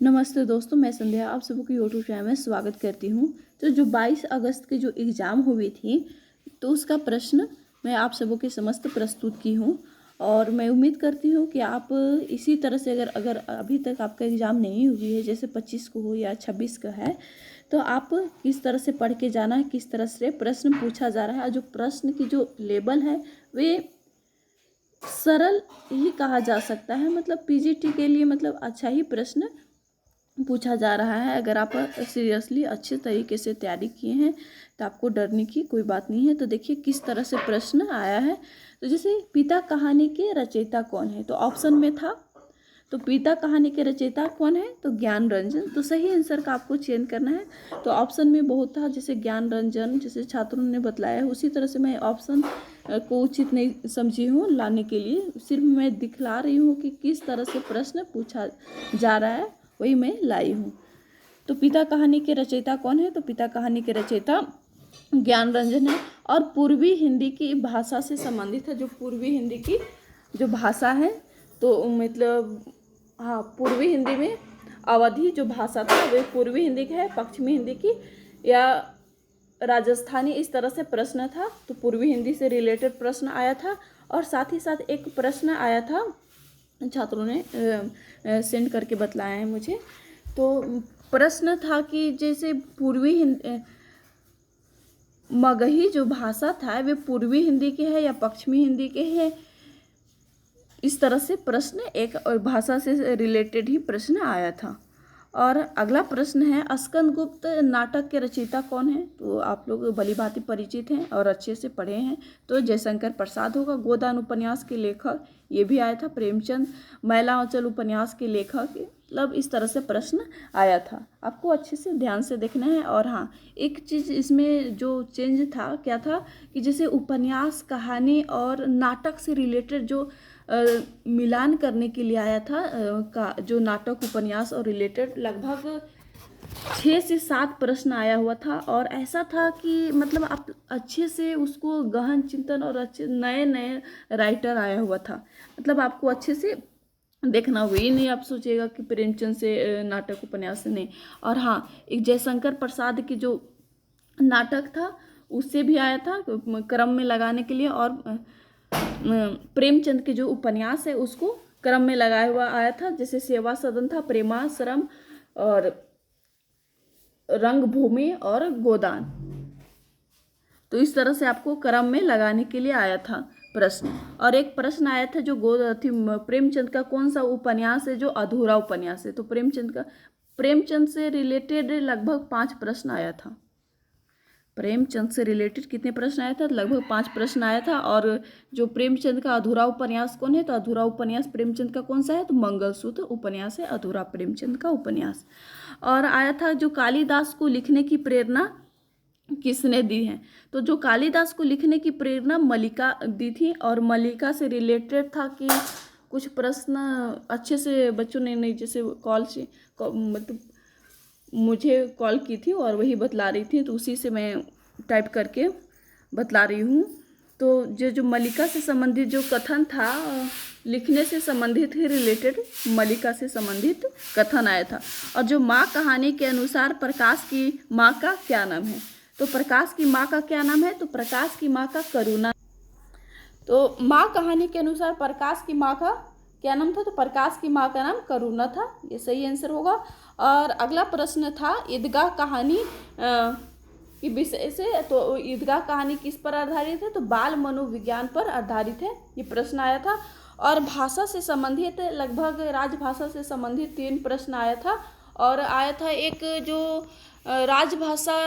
नमस्ते दोस्तों, मैं संध्या आप सबको की यूट्यूब चैनल में स्वागत करती हूँ। तो जो 22 अगस्त की जो एग्ज़ाम हुई थी, तो उसका प्रश्न मैं आप सबों के समस्त प्रस्तुत की हूँ और मैं उम्मीद करती हूँ कि आप इसी तरह से अगर अभी तक आपका एग्ज़ाम नहीं हुई है, जैसे 25 को हो या 26 का है, तो आप किस तरह से पढ़ के जाना है, किस तरह से प्रश्न पूछा जा रहा है। जो प्रश्न की जो लेवल है वे सरल ही कहा जा सकता है, मतलब पीजीटी के लिए मतलब अच्छा ही प्रश्न पूछा जा रहा है। अगर आप सीरियसली अच्छे तरीके से तैयारी किए हैं तो आपको डरने की कोई बात नहीं है। तो देखिए किस तरह से प्रश्न आया है। तो जैसे पिता कहानी के रचयिता कौन है, तो ऑप्शन में था, तो पिता कहानी के रचयिता कौन है, तो ज्ञान रंजन। तो सही आंसर का आपको चयन करना है। तो ऑप्शन में बहुत था, जैसे ज्ञान रंजन, जैसे छात्रों ने बतलाया है, उसी तरह से मैं ऑप्शन को उचित नहीं समझी हूँ लाने के लिए। सिर्फ मैं दिखला रही हूँ कि किस तरह से प्रश्न पूछा जा रहा है, वही मैं लाई हूँ। तो पिता कहानी के रचयिता कौन है, तो पिता कहानी के रचयिता ज्ञान रंजन है और पूर्वी हिंदी की भाषा से संबंधित है। जो पूर्वी हिंदी की जो भाषा है, तो मतलब हाँ, पूर्वी हिंदी में अवधी जो भाषा था वे पूर्वी हिंदी की है, पश्चिमी हिंदी की या राजस्थानी, इस तरह से प्रश्न था। तो पूर्वी हिंदी से रिलेटेड प्रश्न आया था और साथ ही साथ एक प्रश्न आया था, छात्रों ने सेंड करके बतलाया है मुझे। तो प्रश्न था कि जैसे पूर्वी हिंदी मगही जो भाषा था वे पूर्वी हिंदी के है या पश्चिमी हिंदी के है, इस तरह से प्रश्न एक भाषा से रिलेटेड ही प्रश्न आया था। और अगला प्रश्न है, स्कंदगुप्त नाटक के रचयिता कौन है, तो आप लोग भली भांति परिचित हैं और अच्छे से पढ़े हैं, तो जयशंकर प्रसाद होगा। गोदान उपन्यास के लेखक, ये भी आया था प्रेमचंद। मैलांचल उपन्यास के लेखक, मतलब इस तरह से प्रश्न आया था। आपको अच्छे से ध्यान से देखना है। और हाँ, एक चीज़ इसमें जो चेंज था क्या था कि जैसे उपन्यास, कहानी और नाटक से रिलेटेड जो मिलान करने के लिए आया था, का जो नाटक, उपन्यास और रिलेटेड लगभग 6 से 7 प्रश्न आया हुआ था। और ऐसा था कि मतलब आप अच्छे से उसको गहन चिंतन और अच्छे नए नए राइटर आया हुआ था, मतलब आपको अच्छे से देखना होगा। ये नहीं आप सोचिएगा कि प्रेमचंद से नाटक, उपन्यास से नहीं। और हाँ, एक जयशंकर प्रसाद की जो नाटक था उससे भी आया था क्रम में लगाने के लिए, और प्रेमचंद के जो उपन्यास है उसको क्रम में लगाया हुआ आया था। जैसे सेवा सदन था, प्रेमाश्रम और रंगभूमि और गोदान, तो इस तरह से आपको क्रम में लगाने के लिए आया था प्रश्न। और एक प्रश्न आया था जो प्रेमचंद का कौन सा उपन्यास है जो अधूरा उपन्यास है, तो प्रेमचंद से रिलेटेड लगभग 5 प्रश्न आया था। प्रेमचंद से रिलेटेड कितने प्रश्न आया था, लगभग 5 प्रश्न आया था। और जो प्रेमचंद का अधूरा उपन्यास कौन है, तो अधूरा उपन्यास प्रेमचंद का कौन सा है, तो मंगलसूत्र उपन्यास है अधूरा प्रेमचंद का उपन्यास। और आया था जो कालिदास को लिखने की प्रेरणा किसने दी है, तो जो कालिदास को लिखने की प्रेरणा मल्लिका दी थी। और मल्लिका से रिलेटेड था कि कुछ प्रश्न अच्छे से बच्चों ने नहीं, जैसे मतलब मुझे कॉल की थी और वही बतला रही थी, तो उसी से मैं टाइप करके बतला रही हूँ। तो जो मल्लिका से संबंधित जो कथन था, लिखने से संबंधित ही रिलेटेड मल्लिका से संबंधित कथन आया था। और जो माँ कहानी के अनुसार प्रकाश की माँ का क्या नाम है, तो प्रकाश की माँ का क्या नाम है, तो प्रकाश की माँ का करुणा। तो माँ कहानी के अनुसार प्रकाश की माँ का क्या नाम था, तो प्रकाश की माँ का नाम करुणा था, ये सही आंसर होगा। और अगला प्रश्न था ईदगाह कहानी की विषय से, तो ईदगाह कहानी किस पर आधारित है, तो बाल मनोविज्ञान पर आधारित है, ये प्रश्न आया था। और भाषा से संबंधित लगभग राजभाषा से संबंधित 3 प्रश्न आया था। और आया था एक जो राजभाषा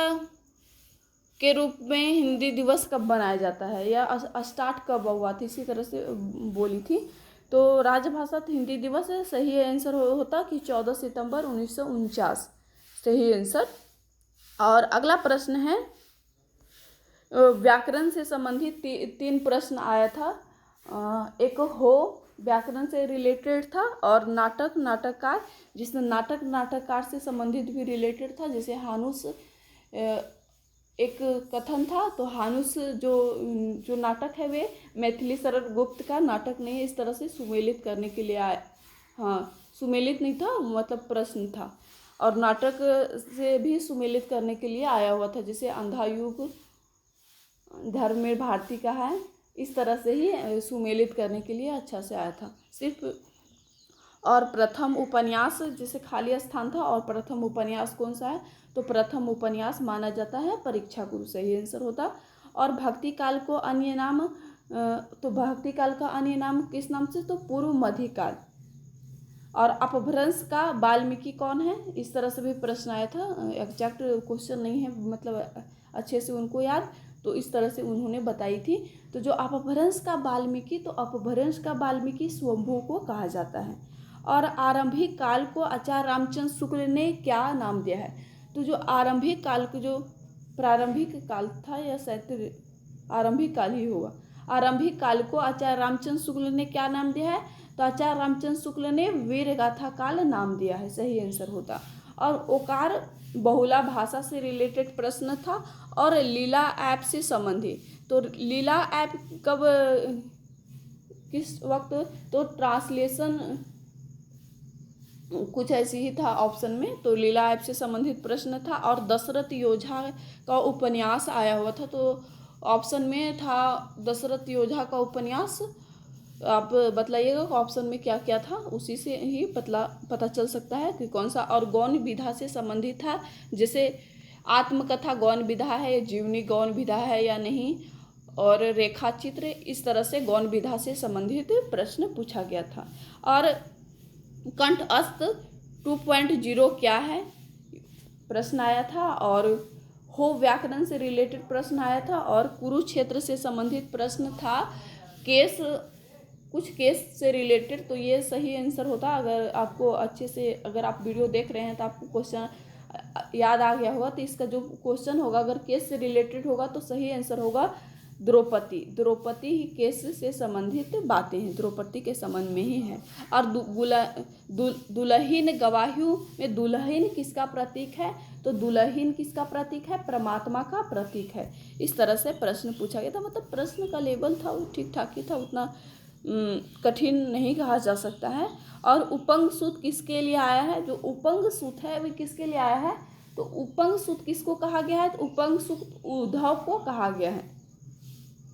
के रूप में हिंदी दिवस कब मनाया जाता है या स्टार्ट कब हुआ था, इसी तरह से बोली थी। तो राजभाषा हिंदी दिवस है, सही आंसर होता कि 14 सितंबर 1949, सही आंसर। और अगला प्रश्न है व्याकरण से संबंधित 3 प्रश्न आया था। एक हो व्याकरण से रिलेटेड था, और नाटककार, जिसमें नाटककार से संबंधित भी रिलेटेड था। जैसे हानुस एक कथन था, तो हानुस जो नाटक है वे मैथिली शरण गुप्त का नाटक नहीं है, इस तरह से सुमेलित करने के लिए आए, हाँ सुमेलित नहीं था, मतलब प्रश्न था। और नाटक से भी सुमेलित करने के लिए आया हुआ था, जैसे अंधा युग धर्मवीर भारती का है, इस तरह से ही सुमेलित करने के लिए अच्छा से आया था सिर्फ। और प्रथम उपन्यास जैसे खाली स्थान था, और प्रथम उपन्यास कौन सा है, तो प्रथम उपन्यास माना जाता है परीक्षा गुरु, सही आंसर होता। और भक्ति काल को अन्य नाम, तो भक्ति काल का अन्य नाम किस नाम से, तो पूर्व मध्यकाल। और अपभ्रंश का वाल्मीकि कौन है, इस तरह से भी प्रश्न आया था, एग्जैक्ट क्वेश्चन नहीं है, मतलब अच्छे से उनको याद, तो इस तरह से उन्होंने बताई थी। तो जो अपभ्रंश का वाल्मीकि, तो अपभ्रंश का वाल्मीकि स्वयंभू को कहा जाता है। और आरंभिक काल को आचार्य रामचंद्र शुक्ल ने क्या नाम दिया है, तो जो आरंभिक काल को, जो प्रारंभिक काल था या शायद आरंभिक काल ही होगा, आरंभिक काल को आचार्य रामचंद्र शुक्ल ने क्या नाम दिया है, तो आचार्य रामचंद्र शुक्ल ने वीर गाथा काल नाम दिया है, सही आंसर होता। और ओकार बहुला भाषा से रिलेटेड प्रश्न था, और लीला ऐप से संबंधित, तो लीला ऐप कब, किस वक्त, तो ट्रांसलेशन कुछ ऐसी ही था ऑप्शन में, तो लीला ऐप से संबंधित प्रश्न था। और दशरथ योझा का उपन्यास आया हुआ था, तो ऑप्शन में था दशरथ योझा का उपन्यास। आप बतलाइएगा ऑप्शन में क्या क्या था, उसी से ही पता चल सकता है कि कौन सा। और गौण विधा से संबंधित था, जैसे आत्मकथा गौण विधा है, जीवनी गौण विधा है या नहीं, और रेखा चित्र, इस तरह से गौण विधा से संबंधित प्रश्न पूछा गया था। और कंठस्थ 2.0 क्या है, प्रश्न आया था। और हो व्याकरण से रिलेटेड प्रश्न आया था। और कुरुक्षेत्र से संबंधित प्रश्न था। केस, कुछ केस से रिलेटेड, तो ये सही आंसर होता। अगर आपको अच्छे से, अगर आप वीडियो देख रहे हैं तो आपको क्वेश्चन याद आ गया होगा, तो इसका जो क्वेश्चन होगा अगर केस से रिलेटेड होगा तो सही आंसर होगा द्रौपदी। द्रौपदी ही केस से संबंधित बातें हैं, द्रौपदी के संबंध में ही है। और दुल्हीन गवाहियों में दुल्हीन किसका प्रतीक है, तो दुल्हीन किसका प्रतीक है, परमात्मा का प्रतीक है। इस तरह से प्रश्न पूछा गया था, मतलब प्रश्न का लेवल था वो ठीक ठाक ही था, उतना कठिन नहीं कहा जा सकता है। और उपंग सूत किसके लिए आया है, जो उपंग सूत है वो किसके लिए आया है, तो उपंग सूत किसको कहा गया है, तो उपंग सूत उद्धव को कहा गया है।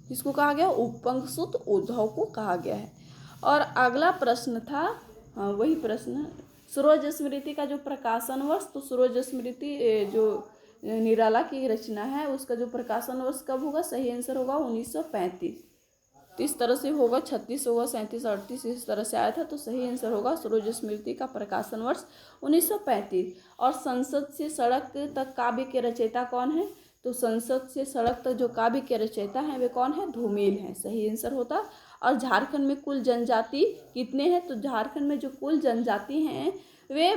किसको कहा गया, उपंग सूत उद्धव को कहा गया है। और अगला प्रश्न था, वही प्रश्न, सूरज स्मृति का जो प्रकाशन वर्ष, तो सूरज स्मृति जो निराला की रचना है उसका जो प्रकाशन वर्ष कब होगा, सही आंसर होगा 1935। तो इस तरह से होगा, 36 होगा, 37, 38, इस तरह से आया था, तो सही आंसर होगा सूरज स्मृति का प्रकाशन वर्ष 1935। और संसद से सड़क तक काव्य के रचयिता कौन है, तो संसद से सड़क तक जो काव्य के रचयिता हैं वे कौन है, धूमिल हैं, सही आंसर होता। और झारखंड में कुल जनजाति कितने हैं, तो झारखंड में जो कुल जनजाति हैं वे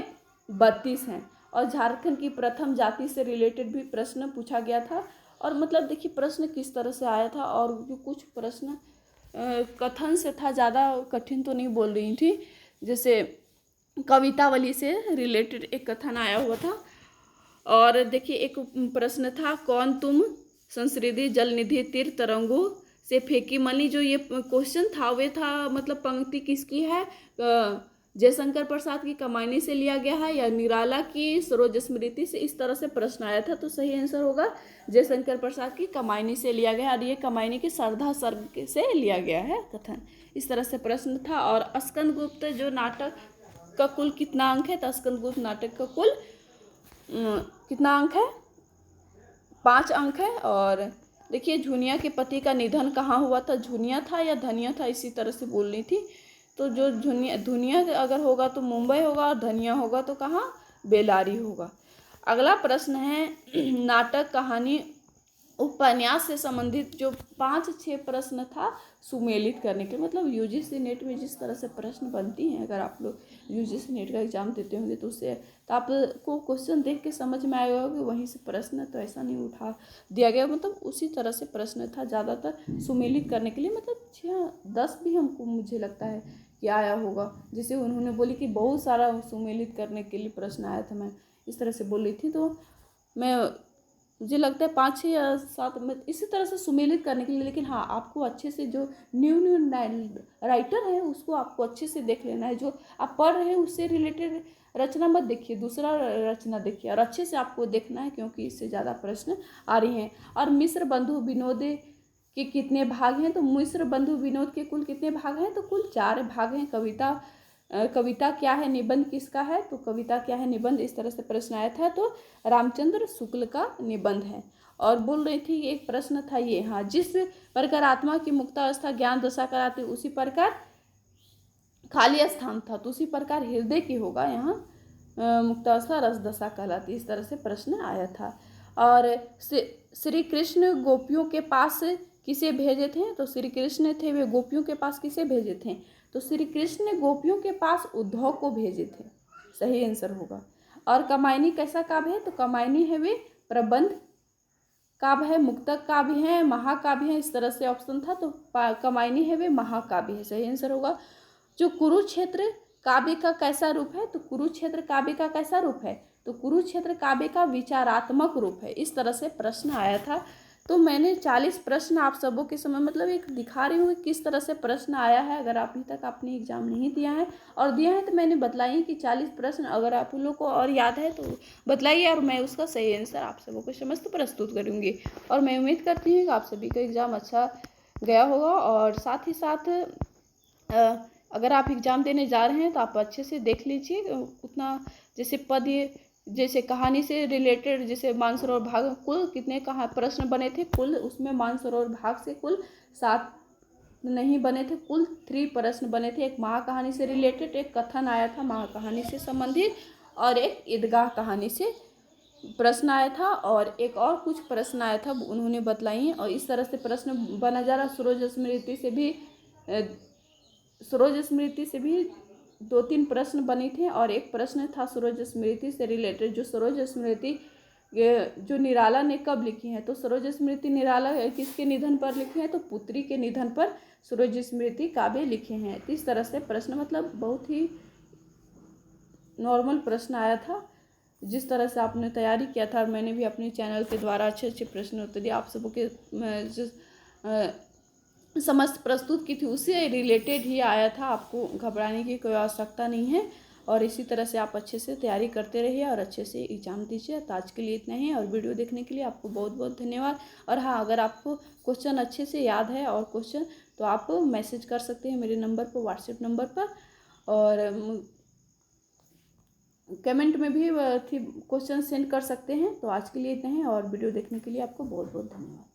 32 हैं। और झारखंड की प्रथम जाति से रिलेटेड भी प्रश्न पूछा गया था। और मतलब देखिए प्रश्न किस तरह से आया था, और जो कुछ प्रश्न कथन से था, ज़्यादा कठिन तो नहीं बोल रही थी, जैसे कवितावली से रिलेटेड एक कथन आया हुआ था। और देखिए एक प्रश्न था, कौन तुम संसृति जल निधि तीर तरंगों से फेंकी मणि, जो ये क्वेश्चन था वे था, मतलब पंक्ति किसकी है, जयशंकर प्रसाद की कमायनी से लिया गया है या निराला की सरोज स्मृति से, इस तरह से प्रश्न आया था। तो सही आंसर होगा जयशंकर प्रसाद की कमायनी से लिया गया, और ये कमायनी की श्रद्धा सर्ग से लिया गया है कथन, इस तरह से प्रश्न था। और स्कंदगुप्त जो नाटक का कुल कितना अंक है, तो स्कंदगुप्त नाटक का कुल कितना अंक है, 5 अंक है। और देखिए झुनिया के पति का निधन कहाँ हुआ था, झुनिया था या धनिया था, इसी तरह से बोल रही थी। तो जो धुनिया अगर होगा तो मुंबई होगा, और धनिया होगा तो कहाँ, बेलारी होगा। अगला प्रश्न है, नाटक कहानी उपन्यास से संबंधित जो 5-6 प्रश्न था सुमेलित करने के, मतलब यूजीसी नेट में जिस तरह से प्रश्न बनती हैं, अगर आप लोग यूजीसी नेट का एग्जाम देते होंगे तो उससे तो आपको क्वेश्चन देख के समझ में आएगा कि वहीं से प्रश्न, तो ऐसा नहीं उठा दिया गया, मतलब उसी तरह से प्रश्न था ज़्यादातर सुमेलित करने के लिए, मतलब 6-10 भी हमको मुझे लगता है कि आया होगा। जैसे उन्होंने बोली कि बहुत सारा सुमेलित करने के लिए प्रश्न आया था, मैं इस तरह से बोल रही थी, तो मैं मुझे लगता है 5 या 7 में इसी तरह से सुमेलित करने के लिए। लेकिन हाँ, आपको अच्छे से जो न्यू राइटर है उसको आपको अच्छे से देख लेना है। जो आप पढ़ रहे हैं उससे रिलेटेड रचना मत देखिए, दूसरा रचना देखिए और अच्छे से आपको देखना है, क्योंकि इससे ज़्यादा प्रश्न आ रही हैं। और मिश्र बंधु विनोद के कितने भाग हैं? तो मिश्र बंधु विनोद के कुल कितने भाग हैं? तो कुल 4 भाग हैं। कविता क्या है, निबंध किसका है? तो कविता क्या है, निबंध, इस तरह से प्रश्न आया था। तो रामचंद्र शुक्ल का निबंध है। और बोल रही थी एक प्रश्न था ये, हाँ, जिस प्रकार आत्मा की मुक्तावस्था ज्ञान दशा कराती उसी प्रकार खाली स्थान था, तो उसी प्रकार हृदय की होगा यहाँ मुक्तावस्था रस दशा कहलाती, इस तरह से प्रश्न आया था। और श्री कृष्ण गोपियों के पास किसे भेजे थे? तो श्री कृष्ण थे वे गोपियों के पास किसे भेजे थे? तो श्री कृष्ण ने गोपियों के पास उद्धव को भेजे थे, सही आंसर होगा। और कामायनी कैसा काव्य है? तो कामायनी है वे प्रबंध काव्य है, मुक्तक काव्य है, महाकाव्य है, इस तरह से ऑप्शन था। तो कामायनी है वे महाकाव्य है, सही आंसर होगा। जो कुरुक्षेत्र काव्य का कैसा रूप है? तो कुरुक्षेत्र काव्य का कैसा रूप है? तो कुरुक्षेत्र काव्य का विचारात्मक रूप है, इस तरह से प्रश्न आया था। तो मैंने 40 प्रश्न आप सबों के समय मतलब एक दिखा रही हूँ कि किस तरह से प्रश्न आया है। अगर अभी तक आपने एग्जाम नहीं दिया है और दिया है तो मैंने बतलाई कि 40 प्रश्न, अगर आप लोग को और याद है तो बतलाइए और मैं उसका सही आंसर आप सबों को समस्त प्रस्तुत करूँगी। और मैं उम्मीद करती हूँ कि आप सभी का एग्ज़ाम अच्छा गया होगा। और साथ ही साथ अगर आप एग्ज़ाम देने जा रहे हैं तो आप अच्छे से देख लीजिए उतना, जैसे पद, जैसे कहानी से रिलेटेड, जैसे मानसरोवर भाग कुल कितने कहाँ प्रश्न बने थे कुल, उसमें मानसरोवर भाग से कुल 7 नहीं बने थे, कुल 3 प्रश्न बने थे। एक महाकहानी से रिलेटेड एक कथन आया था महाकहानी से संबंधित, और एक ईदगाह कहानी से प्रश्न आया था, और एक और कुछ प्रश्न आया था उन्होंने बतलाई। और इस तरह से प्रश्न बना जा रहा। सरोज स्मृति से भी 2-3 प्रश्न बने थे, और एक प्रश्न था सरोज स्मृति से रिलेटेड, जो सरोज स्मृति जो निराला ने कब लिखी है? तो सरोज स्मृति निराला किसके निधन पर लिखी है? तो पुत्री के निधन पर सरोज स्मृति काव्य लिखे हैं। तो इस तरह से प्रश्न मतलब बहुत ही नॉर्मल प्रश्न आया था। जिस तरह से आपने तैयारी किया था, और मैंने भी अपने चैनल के द्वारा अच्छे अच्छे प्रश्न उत्तर दिए आप सबों के समस्त प्रस्तुत की थी, उससे रिलेटेड ही आया था। आपको घबराने की कोई आवश्यकता नहीं है, और इसी तरह से आप अच्छे से तैयारी करते रहिए और अच्छे से एग्जाम दीजिए। तो आज के लिए इतना ही, और वीडियो देखने के लिए आपको बहुत बहुत धन्यवाद। और हाँ, अगर आपको क्वेश्चन अच्छे से याद है और क्वेश्चन, तो आप मैसेज कर सकते हैं मेरे नंबर पर, व्हाट्सएप नंबर पर, और कमेंट में भी क्वेश्चन सेंड कर सकते हैं। तो आज के लिए इतना ही, और वीडियो देखने के लिए आपको बहुत बहुत धन्यवाद।